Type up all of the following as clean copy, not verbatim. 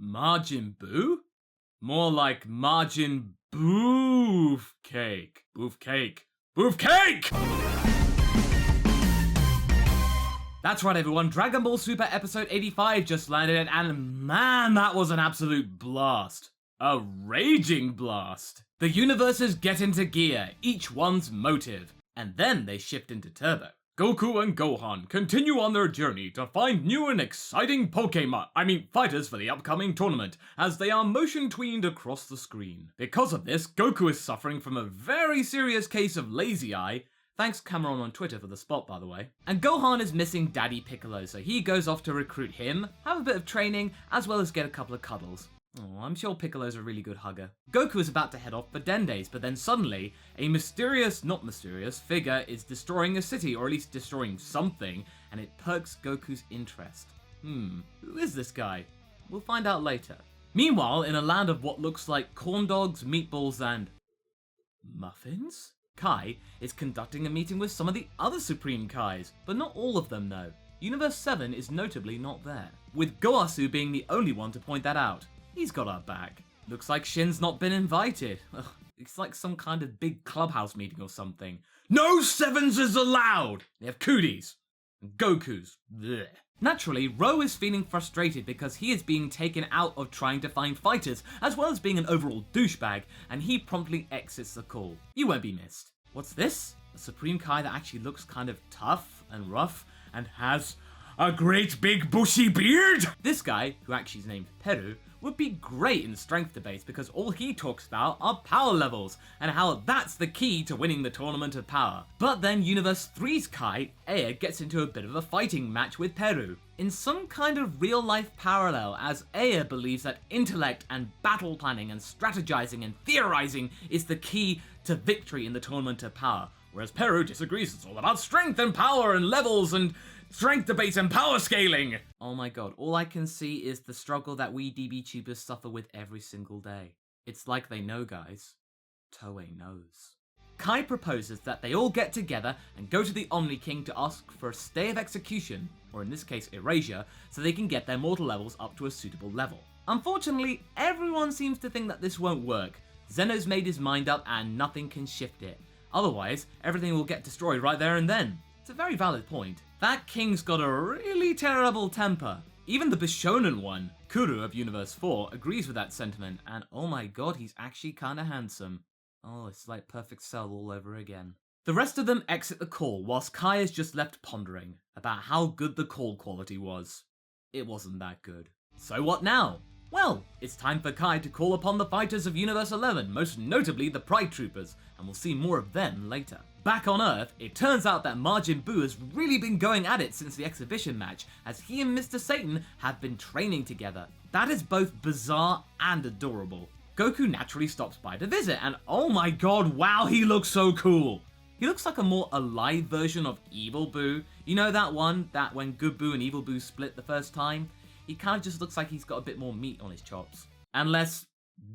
Majin Buu? More like Majin BUUFCAKE. BUUFCAKE. BUUFCAKE! That's right everyone, Dragon Ball Super episode 85 just landed and man, that was an absolute blast. A raging blast. The universes get into gear, each one's motive, and then they shift into turbo. Goku and Gohan continue on their journey to find new and exciting fighters for the upcoming tournament, as they are motion tweened across the screen. Because of this, Goku is suffering from a very serious case of lazy eye. Thanks Cameron on Twitter for the spot, by the way. And Gohan is missing Daddy Piccolo, so he goes off to recruit him, have a bit of training, as well as get a couple of cuddles. Oh, I'm sure Piccolo's a really good hugger. Goku is about to head off for Den Days, but then suddenly, a not mysterious figure is destroying a city, or at least destroying something, and it perks Goku's interest. Who is this guy? We'll find out later. Meanwhile, in a land of what looks like corn dogs, meatballs, and muffins? Kai is conducting a meeting with some of the other Supreme Kais, but not all of them though. Universe 7 is notably not there, with Goasu being the only one to point that out. He's got our back. Looks like Shin's not been invited. Ugh, it's like some kind of big clubhouse meeting or something. No sevens is allowed! They have cooties. And Goku's. Blech. Naturally, Ro is feeling frustrated because he is being taken out of trying to find fighters, as well as being an overall douchebag, and he promptly exits the call. You won't be missed. What's this? A Supreme Kai that actually looks kind of tough and rough, and has a great big bushy beard? This guy, who actually is named Peru, would be great in strength debates because all he talks about are power levels and how that's the key to winning the Tournament of Power. But then Universe 3's Kai, Aya, gets into a bit of a fighting match with Peru in some kind of real life parallel, as Aya believes that intellect and battle planning and strategizing and theorizing is the key to victory in the Tournament of Power, whereas Peru disagrees. It's all about strength and power and levels and strength debates and power scaling! Oh my god, all I can see is the struggle that we DB tubers suffer with every single day. It's like they know, guys. Toei knows. Kai proposes that they all get together and go to the Omni King to ask for a stay of execution, or in this case erasure, so they can get their mortal levels up to a suitable level. Unfortunately, everyone seems to think that this won't work. Zeno's made his mind up and nothing can shift it. Otherwise, everything will get destroyed right there and then. It's a very valid point. That king's got a really terrible temper. Even the Bishonen one, Kuru of Universe 4, agrees with that sentiment, and oh my god, he's actually kinda handsome. Oh, it's like Perfect Cell all over again. The rest of them exit the call, whilst Kai is just left pondering about how good the call quality was. It wasn't that good. So what now? Well, it's time for Kai to call upon the fighters of Universe 11, most notably the Pride Troopers, and we'll see more of them later. Back on Earth, it turns out that Majin Buu has really been going at it since the exhibition match, as he and Mr. Satan have been training together. That is both bizarre and adorable. Goku naturally stops by to visit, and oh my god, wow, he looks so cool! He looks like a more alive version of Evil Buu. You know that one, that when Good Buu and Evil Buu split the first time? He kind of just looks like he's got a bit more meat on his chops. And less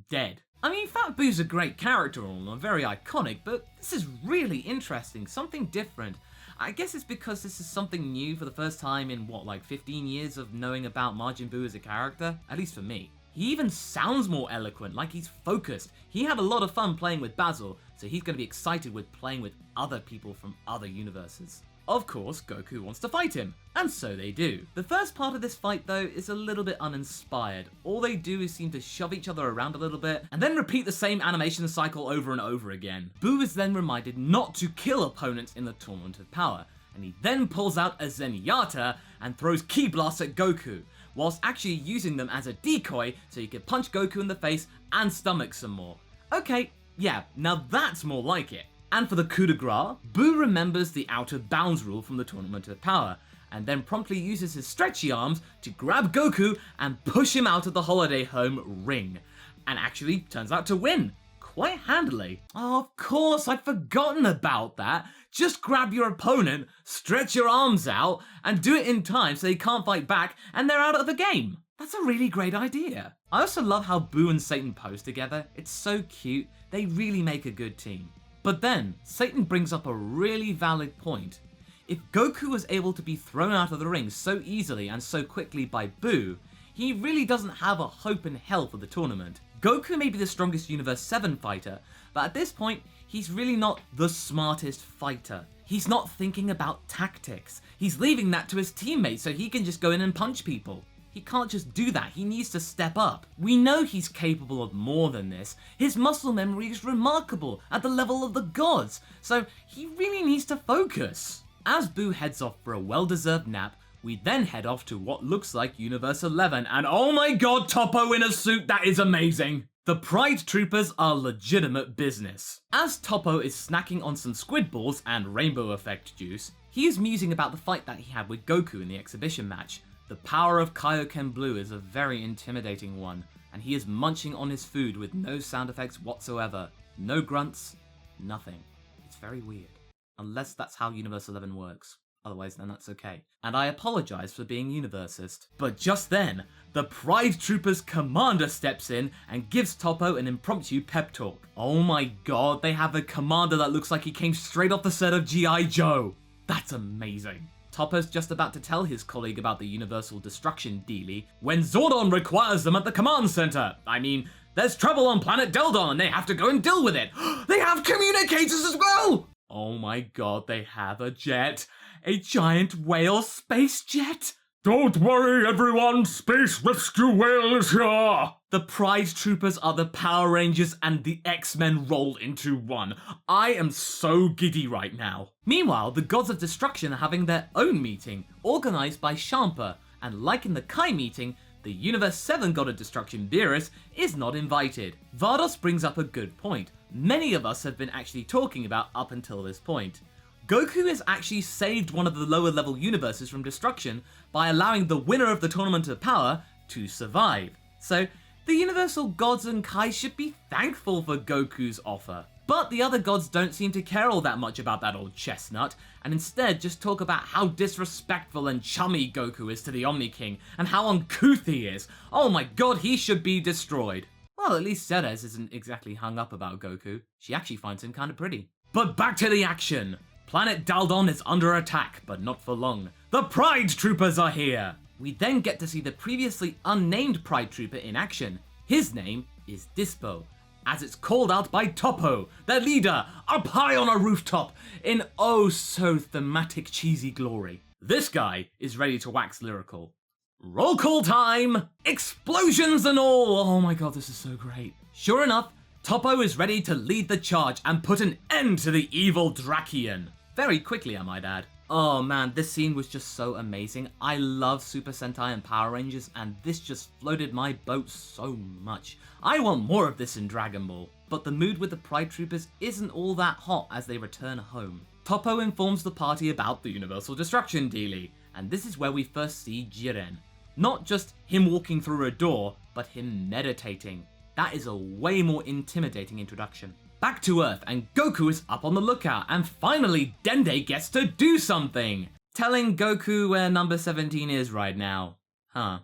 dead. I mean, Fat Buu's a great character and very iconic, but this is really interesting, something different. I guess it's because this is something new for the first time in, what, like 15 years of knowing about Majin Buu as a character? At least for me. He even sounds more eloquent, like he's focused. He had a lot of fun playing with Basil, so he's going to be excited with playing with other people from other universes. Of course, Goku wants to fight him, and so they do. The first part of this fight, though, is a little bit uninspired. All they do is seem to shove each other around a little bit, and then repeat the same animation cycle over and over again. Buu is then reminded not to kill opponents in the Tournament of Power, and he then pulls out a Zenyatta and throws Ki Blasts at Goku, whilst actually using them as a decoy so he could punch Goku in the face and stomach some more. Okay, yeah, now that's more like it. And for the coup de grace, Buu remembers the out of bounds rule from the Tournament of Power, and then promptly uses his stretchy arms to grab Goku and push him out of the holiday home ring, and actually turns out to win, quite handily. Oh, of course, I'd forgotten about that. Just grab your opponent, stretch your arms out, and do it in time so they can't fight back and they're out of the game. That's a really great idea. I also love how Buu and Satan pose together. It's so cute. They really make a good team. But then, Satan brings up a really valid point. If Goku was able to be thrown out of the ring so easily and so quickly by Buu, he really doesn't have a hope in hell for the tournament. Goku may be the strongest Universe 7 fighter, but at this point, he's really not the smartest fighter. He's not thinking about tactics. He's leaving that to his teammates so he can just go in and punch people. He can't just do that, he needs to step up. We know he's capable of more than this. His muscle memory is remarkable at the level of the gods, so he really needs to focus. As Buu heads off for a well-deserved nap, we then head off to what looks like Universe 11, and oh my god, Toppo in a suit, that is amazing! The Pride Troopers are legitimate business. As Toppo is snacking on some squid balls and rainbow effect juice, he is musing about the fight that he had with Goku in the exhibition match. The power of Kaioken Blue is a very intimidating one, and he is munching on his food with no sound effects whatsoever. No grunts, nothing. It's very weird. Unless that's how Universe 11 works. Otherwise, then that's okay. And I apologise for being universist. But just then, the Pride Troopers commander steps in and gives Toppo an impromptu pep talk. Oh my god, they have a commander that looks like he came straight off the set of G.I. Joe. That's amazing. Toppo's just about to tell his colleague about the Universal Destruction dealie when Zordon requires them at the command center. I mean, there's trouble on planet Deldon and they have to go and deal with it. They have communicators as well! Oh my god, they have a jet. A giant whale space jet? Don't worry everyone, Space Rescue Whale is here! The Pride Troopers are the Power Rangers and the X-Men rolled into one. I am so giddy right now. Meanwhile, the Gods of Destruction are having their own meeting, organised by Champa, and like in the Kai meeting, the Universe 7 God of Destruction, Beerus, is not invited. Vardos brings up a good point. Many of us have been actually talking about up until this point. Goku has actually saved one of the lower level universes from destruction by allowing the winner of the Tournament of Power to survive. So, the Universal Gods and Kai should be thankful for Goku's offer. But the other gods don't seem to care all that much about that old chestnut, and instead just talk about how disrespectful and chummy Goku is to the Omni King, and how uncouth he is. Oh my god, he should be destroyed. Well, at least Ceres isn't exactly hung up about Goku. She actually finds him kinda pretty. But back to the action! Planet Daldon is under attack, but not for long. The Pride Troopers are here! We then get to see the previously unnamed Pride Trooper in action. His name is Dispo, as it's called out by Toppo, their leader, up high on a rooftop, in oh so thematic cheesy glory. This guy is ready to wax lyrical. Roll call time! Explosions and all! Oh my god, this is so great. Sure enough, Toppo is ready to lead the charge and put an end to the evil Drakion. Very quickly, I might add. Oh man, this scene was just so amazing. I love Super Sentai and Power Rangers, and this just floated my boat so much. I want more of this in Dragon Ball. But the mood with the Pride Troopers isn't all that hot as they return home. Toppo informs the party about the Universal Destruction dealie, and this is where we first see Jiren. Not just him walking through a door, but him meditating. That is a way more intimidating introduction. Back to Earth, and Goku is up on the lookout, and finally Dende gets to do something! Telling Goku where number 17 is right now. Huh.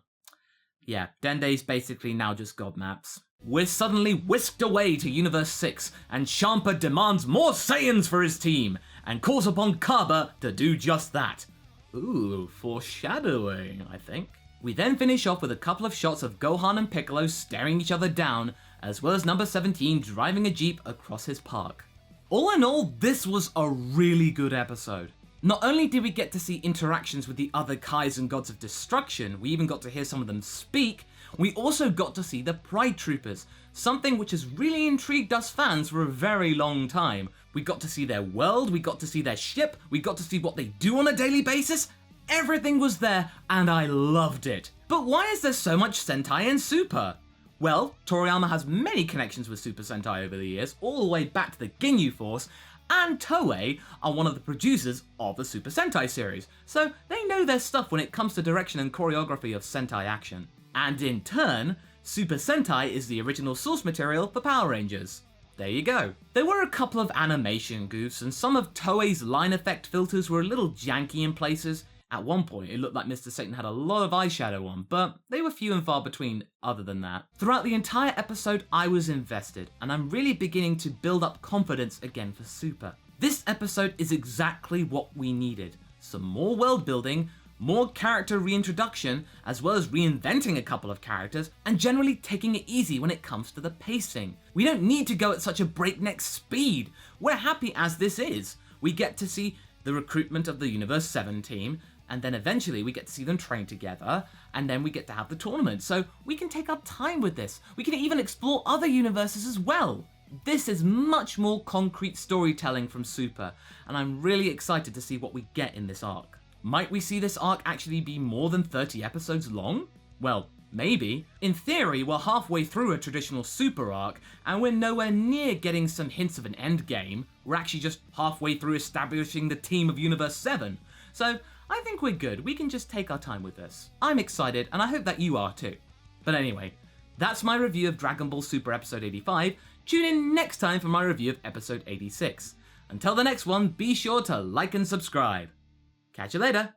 Yeah, Dende's basically now just God maps. We're suddenly whisked away to Universe 6, and Champa demands more Saiyans for his team, and calls upon Kaba to do just that. Ooh, foreshadowing, I think. We then finish off with a couple of shots of Gohan and Piccolo staring each other down, as well as number 17 driving a Jeep across his park. All in all, this was a really good episode. Not only did we get to see interactions with the other Kais and Gods of Destruction, we even got to hear some of them speak, we also got to see the Pride Troopers, something which has really intrigued us fans for a very long time. We got to see their world, we got to see their ship, we got to see what they do on a daily basis. Everything was there, and I loved it. But why is there so much Sentai and Super? Well, Toriyama has many connections with Super Sentai over the years, all the way back to the Ginyu Force, and Toei are one of the producers of the Super Sentai series, so they know their stuff when it comes to direction and choreography of Sentai action. And in turn, Super Sentai is the original source material for Power Rangers. There you go. There were a couple of animation goofs, and some of Toei's line effect filters were a little janky in places. At one point, it looked like Mr. Satan had a lot of eyeshadow on, but they were few and far between other than that. Throughout the entire episode, I was invested, and I'm really beginning to build up confidence again for Super. This episode is exactly what we needed. Some more world building, More character reintroduction, as well as reinventing a couple of characters, and generally taking it easy when it comes to the pacing. We don't need to go at such a breakneck speed. We're happy as this is. We get to see the recruitment of the Universe 7 team, and then eventually we get to see them train together, and then we get to have the tournament. So we can take our time with this. We can even explore other universes as well. This is much more concrete storytelling from Super, and I'm really excited to see what we get in this arc. Might we see this arc actually be more than 30 episodes long? Well, maybe. In theory, we're halfway through a traditional Super arc, and we're nowhere near getting some hints of an end game. We're actually just halfway through establishing the team of Universe 7. So I think we're good. We can just take our time with this. I'm excited, and I hope that you are too. But anyway, that's my review of Dragon Ball Super Episode 85. Tune in next time for my review of Episode 86. Until the next one, be sure to like and subscribe. Catch you later.